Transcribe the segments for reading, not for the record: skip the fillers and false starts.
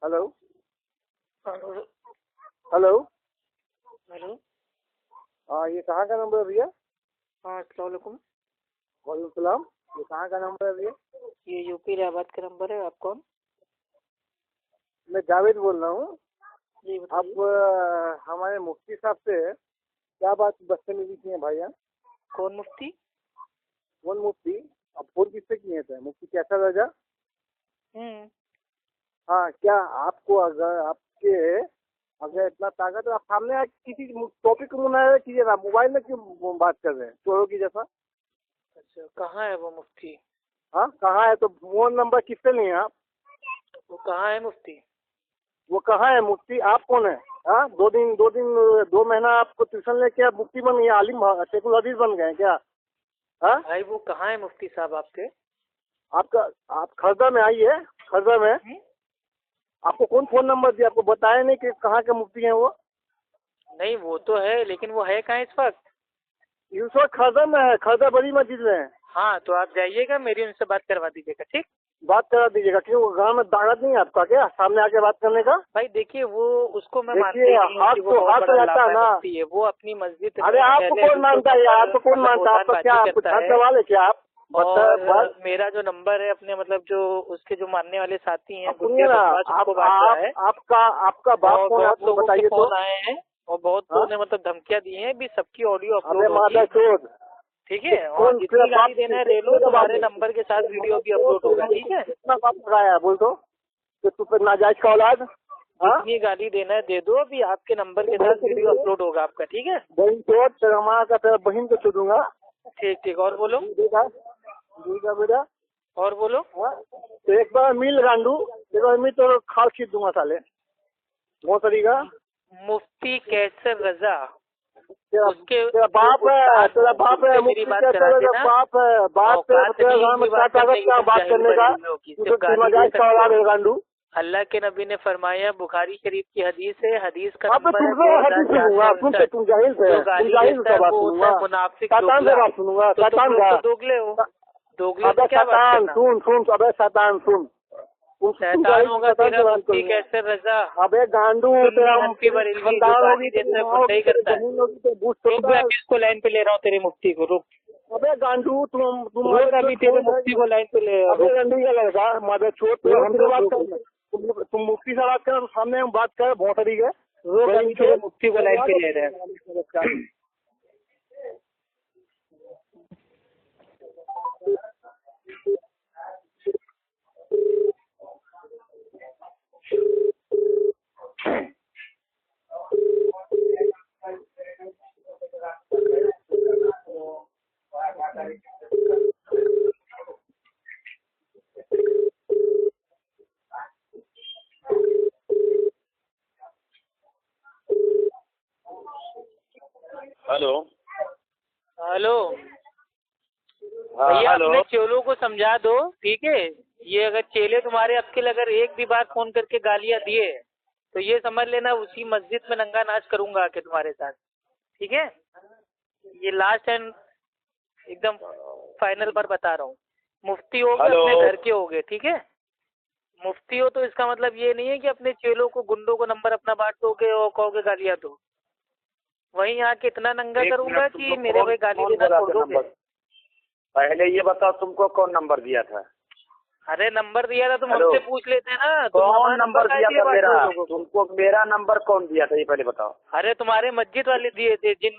Hello hello. Hello. Hello. हाँ, ये कहाँ का नंबर है भैया? हाँ, अस्सलाम वालेकुम। वालेकुम सलाम। ये कहाँ का नंबर है भैया? ये यूपी इलाहाबाद का नंबर है। आप कौन? मैं जावेद बोल रहा हूँ। जी आप बताइए। हमारे मुफ्ती साहब से क्या बात बदतमीजी की है भाईया? कौन मुफ्ती? कौन मुफ्ती? आप फोन किससे किए थे? मुफ्ती कैसा रजा? हम्म। हाँ, क्या आपको अगर इतना ताकत है, आप सामने आके किसी टॉपिक को मुनाजा कीजिए ना। मोबाइल में क्यों बात कर रहे हैं चोरों की जैसा? अच्छा, कहाँ है वो मुफ्ती? हाँ, कहाँ है? तो फोन नंबर किससे लिए आप? वो कहाँ है मुफ्ती? वो कहाँ है मुफ्ती? आप कौन है? हाँ, 2 महीना आपको ट्यूशन लेके आप मुफ्ती बन गए, आलिम शेखुल हदीस बन गए क्या? हाँ, भाई वो कहाँ है मुफ्ती साहब आपके? आपका आप खरदा में आइए। खरदा में हम्म? आपको कौन फोन नंबर दिया? आपको बताया नहीं कि कहाँ के मुफ्ती हैं वो? नहीं, वो तो है, लेकिन वो है कहाँ इस वक्त? इस वक्त खरदा में है, खरदा बड़ी मस्जिद में है। हाँ, तो आप जाइएगा, मेरी उनसे बात करवा दीजिएगा, ठीक? बात करा दीजिएगा। क्यों, गाँव में ताकत नहीं है आपका क्या सामने आके बात करने का? भाई देखिए, वो उसको मैं मानता देखिए, ही नहीं हूँ हाथ कि वो तो बहुत हाथ बड़ा हो जाता है लामा ना। मुफ्ती है। वो अपनी मस्जिद अरे में आपको पहले कौन हदीसों मानता के है? ऊपर आपको कौन मतलब मानता है? आपका क्या बयानबाजी कुछ करता हाथ है। सवाल है क्या? आप और बस मेरा जो नंबर है अपने मतलब जो उसके जो मानने वाले साथी हैं, आप सुनिए गुटिया ना। बदमाश, आप उनको बांटा आप है। आपका आपका बाप और कौन है? बहुत आपको लोगों के बताइए तो। फोन आए हैं और बहुत हाँ, लोगों ने मतलब धमकियां दी हैं, भी सबकी ऑडियो अबे अपलोड होगी, माता चोद। ठीक तो है? और कौन तेरा जितनी बाप? गाली देना है दे लो, तेरा बाप तुम्हारे नंबर के साथ वीडियो भी अपलोड होगा, ठीक है? कितना बाप लगाया बोल तो? कि तू पे नाजायज का औलाद। हाँ, जितनी गाली देना है दे दो, अभी आपके नंबर के साथ वीडियो अपलोड होगा आपका, ठीक है? बहन चोद तेरा माँ का, तेरा बहन को छोड़ूंगा। ठीक ठीक। और बोलो। देखा देखा बेटा। और बोलो। हाँ, तो एक बार मिल गांडू, एक बार मिल तो खाल खींच दूंगा साले। वो तरीका। मुफ्ती कैसर रजा, तेरा उसके तेरा जो बाप है, उस्ताद तेरा हैं, बाप है उनसे मेरी मुफ्ती बात का, करा तेरा देना। बाप है। बात औकात तेरा नहीं गाँव में इनकी क्या बात ताकत करने की, क्या तुम बात जाहिल करने का? बरेलियों की तू सिर्फ तो गाली दे नाजायज का सकते औलाद हो। है गांडू। अल्लाह के नबी ने फरमाया, बुखारी शरीफ की हदीस है, हदीस का अब नंबर है तुमसे हदीस सुनूंगा। तुम 2468। जाहिल से, जो तुम गाली जाहिल देता का है बात वो होता सुनूंगा। है मुनाफिक शैतान से दोगला। बात सुनूंगा। तो तुम शैतान लोग का। तो दोगले हो, दोगले अबे से क्या बात शैतान करना? सुन सुन। अबे शैतान सुन। तुम शैतान जाहिल होगा शैतान से तेरा बात मुफ्ती करूंगा। कैसर रजा, अबे गांडू, सुन्नी तेरा हनफी तेरी बरेलवी, जो खानदान होगी, गाली तेरी देता है, माँ गुंडई होगी, तेरी करता है। बहन होगी, तेरी बूझ रुक, सकता मैं है। अभी इसको लाइन पे ले रहा हूँ, तेरे मुफ्ती को, रुक। अबे गांडू, तुम रुक, अभी तेरे मुफ्ती को लाइन पे ले, अबे रुक। रंडी का लड़का मदर छोड़। रुक हमसे रुक बात रुक कर। तुम मुफ्ती से बात कर, सामने हम बात कर भोसड़ी के। रुक, अभी तेरे मुफ्ती को लाइन पे ले रहे हैं। हेलो। हेलो हाँ भैया, हेलो। अपने चेलों को समझा दो, ठीक है? ये अगर चेले तुम्हारे अक्ल अगर एक भी बार फोन करके गालियां दिए तो ये समझ लेना, उसी मस्जिद में नंगा नाच करूंगा आके तुम्हारे साथ, ठीक है? ये लास्ट एंड एकदम फाइनल बार बता रहा हूँ। मुफ्ती होगे, हेलो। अपने घर के होगे, ठीक है? मुफ्ती हो तो इसका मतलब ये नहीं है कि अपने चेलों को, गुंडों को नंबर अपना बांट दोगे और कहोगे गालियां दो। वहीं आके इतना नंगा एक करूंगा मिनट, कि तुमको मेरे कौन भाई गाली कौन देना बोला छोड़ था दोगे। नंबर? पहले ये बताओ, तुमको कौन नंबर दिया था? अरे नंबर दिया था, तुम हेलो। हमसे पूछ लेते ना, तुम कौन हमारा नंबर काहे दिया दिए था बांट मेरा? रहे हो लोगों को? तुमको मेरा नंबर कौन दिया था ये पहले बताओ। अरे तुम्हारे मस्जिद वाले दिए थे, जिन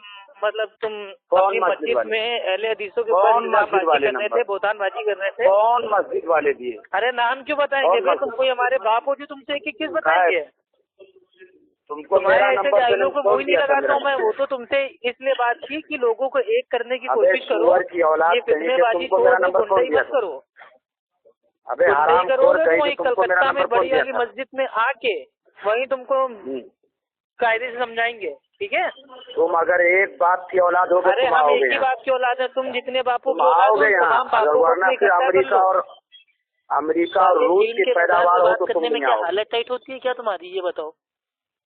मतलब तुम कौन अपनी मस्जिद मस्जिद वाले? में अहले हदीसों के ऊपर कौन मस्जिद इल्जामबाजी वाले कर रहे नंबर? थे, बोतानबाजी कर रहे थे। कौन मस्जिद वाले दिए? अरे नाम क्यों बताएंगे कौन भाई? मस्जिद? तुम कोई हमारे बाप हो जो तुमसे एक एक चीज बताएंगे? तुमको तुम्हारे मेरा ऐसे नंबर जाहिलों पहले को कौन वही नहीं दिया था लगाता मेरा हूँ मैं। वो नंबर? तो तुमसे इसलिए बात की कि लोगों को एक करने की अबे कोशिश करो, सुअर की औलाद, ये कहीं के फितनेबाजी तुमको छोड़ मेरा दो, नंबर कौन गुंडई दिया मत था? करो। अबे गुंडई हराम खोर, करोगे तो कहीं के वहीं तुमको मेरा कलकत्ता में नंबर कौन बड़ी दिया वाली था? मस्जिद में आके वहीं तुमको कायदे से समझाएंगे, ठीक है? तुम अगर एक बाप की औलाद हो गए अरे तुम हम एक आओगे ही यहाँ। बाप की औलाद है, तुम जितने बापों तुम की औलाद हो आओगे उन यहाँ, तमाम अगर बापों को वरना अपने फिर इकट्ठा कर लो। अमेरिका और साले रूस दीन की के मजाक में पैदावार हो बात तो तुम करने में नहीं क्या आओगे। हालत टाइट होती है क्या तुम्हारी, ये बताओ?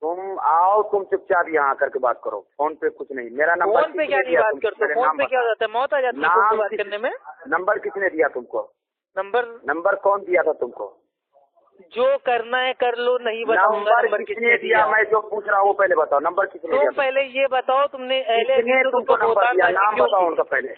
तुम आओ, तुम चुपचाप यहाँ आकर के बात करो। फोन पे कुछ नहीं। मेरा नंबर फोन पे क्या किसने नहीं दिया? बात तुम करते? मेरे फोन नाम पे क्या हो बता। जाता है? मौत आ जाती है फोन पे बात करने में। नंबर किसने दिया तुमको? नंबर नंबर कौन दिया था तुमको? जो करना है कर लो, नहीं बताऊंगा नंबर किसने दिया? मैं जो पूछ रहा हूँ वो पहले बताओ, नंबर किसने दिया? तुम पहले ये बताओ, तुमने किसने तुमको नंबर दिया? नाम बताओ उनका पहले।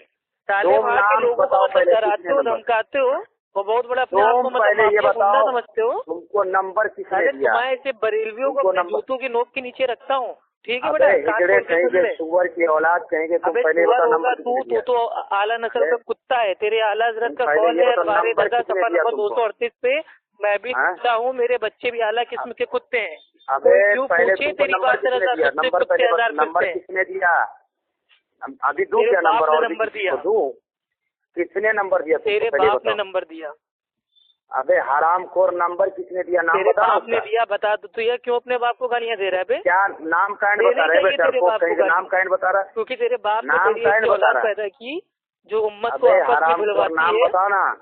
साले तुम वहाँ के नाम लोगों को बताओ मतलब पहले, डराते किसने हो, नंबर? धमकाते हो, वो बहुत बड़ा अपने आप को तुम पहले ये माफिया गुंडा बताओ, समझते हो। तुमको नंबर किसने अरे दिया? तुम्हारे ऐसे बरेलवियों को तुमको अपने नंबर- जूतों की नोक के नीचे रखता हूँ, ठीक है अबे बेटा? कान हिजड़े खोल के सुन कहेंगे, ले। सुअर की औलाद कहेंगे, तुम अबे पहले सुअर बता होगा नंबर तू, किसने तू दिया? तो आला नस्ल का कुत्ता है। तेरे आला हजरत का पहले कॉल ये है बताओ, हमारे नंबर दरगाह किसने सफा दिया नंबर तुमको? 238 पे। मैं भी हाँ? कुत्ता हूँ, मेरे बच्चे भी आला किस्म के कुत्ते हैं। अबे कोई क्यों पहले पूछे तुमको तेरी नंबर बात, तेरा किसने दिया? कुत्ते नंबर कुत्ते पहले हजार नंबर फिरते हैं। किसने दिया? अभी दूं तेरे क्या बाप नंबर? ने और भी नंबर किसी दिया। को दूं? किसने नंबर दिया तुमको? तेरे पहले बाप ने बताओ। नंबर दिया। अबे हरामखोर, नंबर किसने दिया? नाम तेरे बता ना बाप ने उसका। दिया, बता दो। तो ये क्यों अपने बाप को गालियां दे रहा है बे? क्या नाम काइंड देने बता रहे चाहिए बेटा? तेरे को बाप को कहेंगे गाली। नाम काइंड बता रहा है? क्योंकि तेरे बाप ने नाम तेरी काइंड ऐसी बता औलाद रहा है। पैदा की जो उम्मत को अबे आपस में हरामखोर, बुलवाती नाम है। बताओ ना।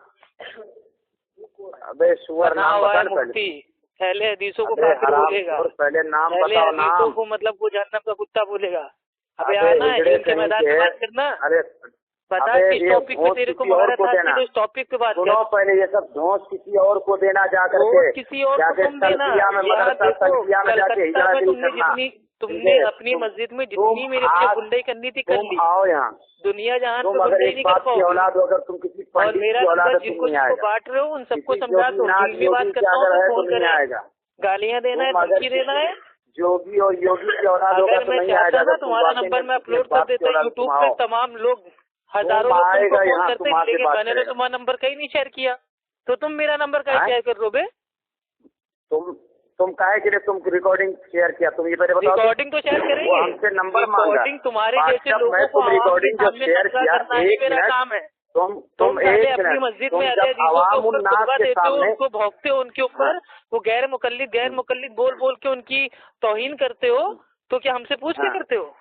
अबे सुअर, बना नाम हुआ बता है ना पहले। मुफ्ती, पहले हदीसों को अबे काफिर बोलेगा, हरामखोर, पहले नाम पहले बताओ, हदीसों नाम। को मतलब वो जहन्नम का कुत्ता बोलेगा। अबे अबे आना हिजड़े इनके कहीं मैदान में के। बात करना। अरे बता अबे किस ये टॉपिक पे घोंस तेरे को किसी और महारत को हासिल देना। है, उस टॉपिक पे बात सुनो कर। पहले, ये सब धोस किसी और को देना जा करके। वोट किसी और को जाके तुम देना। तलबिया में, यहाँ मदरसा देखो, तलबिया में जाके कलकत्ता में हिजड़ागिरी तुमने करना। तुमने अपनी मस्जिद में जितनी मेरे पीछे गुंडाई करनी थी कर ली। तुम आओ यहाँ। दुनिया जहां तुम पे अगर गुंडाई एक नहीं बात कर की पाओगे। औलाद हो, अगर तुम किसी और पंडित मेरा की औलाद नंबर हो, तुम जिनको नहीं जिनको आएगा। बांट रहे हो उन सबको किसी समझा दो। जोगीनाथ भी बात योगी करता के हूँ अगर तो है फोन तो नहीं करे, आएगा। गालियां देना है, तुम अगर धमकी देना है। जोगी और योगी की औलाद होगा अगर तो मैं नहीं चाहता आएगा। ना तुम्हारा नंबर मैं अपलोड कर देता यूट्यूब पे, तमाम लोग, हजारों लोग तुमको आएगा फोन यहाँ, करते, तुम आके लेकिन बात मैंने तो करेगा। तुम्हारा नंबर कहीं नहीं शेयर किया। तो तुम मेरा नंबर कहीं हैं? शेयर कर रहे हो बे? तुम काहे के लिए तुम रिकॉर्डिंग शेयर किया? तुम ये पहले बताओ। रिकॉर्डिंग तो शेयर वो करेंगे। हमसे नंबर मांगा। रिकॉर्डिंग तुम्हारे जैसे व्हाट्सएप लोगों में को तुम आवाम के रिकॉर्डिंग जो सामने शेयर नंगा किया, करना ही एक मेरा मिनट, काम है। तुम पहले एक अपनी मिनट, मस्जिद तुम में जब अहले हदीसों के अवाम ऊपर उन्नास खुतबा के देते हो, सामने, उनको भौंकते हो उनके ऊपर, वो गैर मुकल्लिद बोल बोल के उनकी तौहीन करते हो, तो क्या हमसे पूछ के करते हो?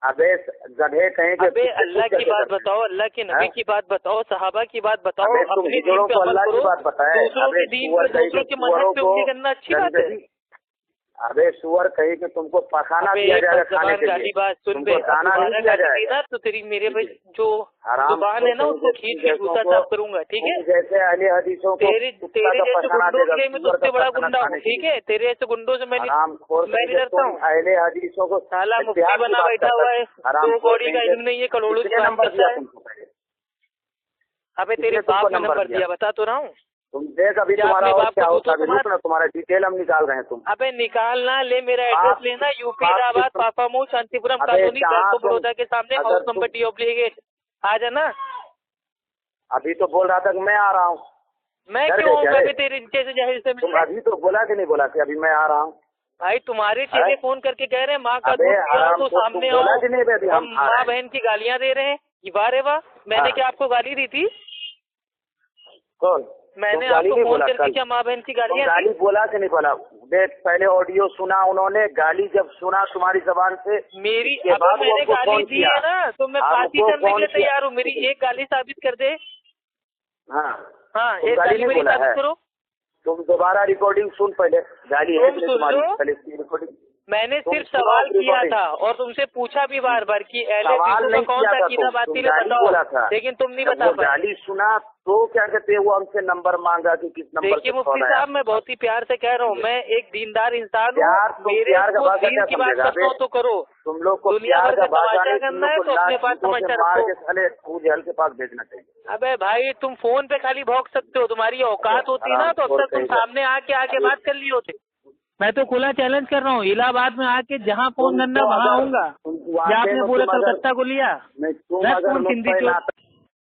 अबे गधे कहें कि अबे अल्लाह की बात बताओ, अल्लाह के नबी की बात बताओ, सहाबा की बात बताओ, अबे तुम अपने दीन हिजड़ों पे को अमल अल्लाह की करो। बात बताए। दूसरों के दीन पे, दूसरों के मजहब पे उंगली करना अच्छी बात है? अबे सुअर कहीं कि तुमको पखाना दिया जाएगा खाने के गाली लिए, बात सुन बे, तुमको दाना नहीं दिया जाएगा। तो तेरी मेरे पे जो हराम जुबान है ना उसको खींच के जूता साफ करूंगा, ठीक है? जैसे अहले हदीसों को तेरे कुत्ता का जैसे पखाना गुंडों देगा, के लिए मैं सुअर तुझसे का बड़ा पखाना गुंडा हूँ, खाने के ठीक लिए। है? तेरे ऐसे गुंडों से मैं हरामखोर नहीं कहीं कि डरता तुम हूँ। अहले हदीसों को साला मुफ्ती इत्तेहाद की बना बात बैठा करता हुआ है। है, हरामखोर दो कौड़ी का कहीं के। इल्म नहीं है, करोड़ों की किसने बात नंबर करता दिया है। तुमको पहले? अबे तेरे किसने बाप तुमको ने नंबर दिया, बता तो रहा हूँ। तुम देख अभी क्या तुम्हारा अपने और बाप क्या को होता है, तो रुक ना, तुम्हारा डिटेल हम निकाल रहे हैं। तुम अबे निकालना, ले मेरा एड्रेस लेना, यूपी बाप इलाहाबाद किस- पापामऊ शांतिपुरम अबे कॉलोनी जहाँ बैंक ऑफ तुम- बड़ौदा के सामने अगर हाउस तुम- नंबर डी/8 आ जाना। अभी तो बोल रहा था कि मैं आ रहा हूँ। मैं डर क्यों गए क्या हूँ रे? अभी तेरे जैसे जाहिर से तुम मिलने? अभी तो बोला कि नहीं बोला कि अभी मैं आ रहा हूँ? भाई तुम्हारे चेले फोन करके कह रहे हैं माँ का अबे दूध पिया हराम तो खोर, सामने तुम बोला आओ, कि नहीं अभी हम हम आ रहे माँ हैं? बहन की गालियाँ दे रहे हैं। ये वाह रे वाह, मैंने हाँ। क्या आपको गाली दी थी? कौन? मैंने तुम गाली आपको नहीं फोन बोला करके कल? क्या माँ बहन की तुम गालियाँ गाली दी? बोला कि नहीं बोला? देख पहले ऑडियो सुना उन्होंने, गाली जब सुना तुम्हारी जबान से, मेरी इसके अब बाद मैंने वो गाली फोन दी किया। है ना, तो मैं हमको फांसी चढ़ने के फोन लिए किया। तैयार हूँ। मेरी एक गाली साबित कर दे। हाँ हाँ, तुम एक गाली गाली नहीं मेरी बोला साबित है। करो। तुम दोबारा रिकॉर्डिंग सुन पहले, गाली है तुम कि नहीं सुन तुम्हारी? लो। पहले इसकी रिकॉर्डिंग मैंने तुम सिर्फ सुनो सवाल किया रिकॉर्डिंग। था और तुमसे पूछा भी बार बार कि अहले सवाल हदीसों का नहीं कौन किया सा था अकीदा तुम बातिल है गाली बताओ, बोला था। लेकिन तुम नहीं जब बता वो पाए। गाली सुना तो क्या कहते हैं, वो हमसे नंबर मांगा कि किस नंबर देखिए से मुफ्ती फोन आया। साहब, मैं बहुत ही प्यार से कह रहा हूँ, मैं एक दीनदार इंसान प्यार हूँ। तो मेरे प्यार का को भाषा दीन क्या की बात समझेगा करता हूँ बे? तो करो। तुम लोग को दुनिया प्यार भर का का भाषा तमाशा नहीं, तुम करना लोग है को तो अपने पास लाठों से तमाशा मार रखो। के साले अबू जहल के पास भेजना चाहिए। अबे भाई तुम फोन पे खाली भौंक सकते हो, तुम्हारी औकात होती ना तो अब तक तुम सामने आके बात कर लिए होते। मैं तो खुला चैलेंज कर रहा हूँ, इलाहाबाद में आके जहाँ फोन करना वहाँ आऊंगा। आपने पूरे कलकत्ता को लिया, तुम मैं अगर कौन मुझ हिंदी पे चोर ना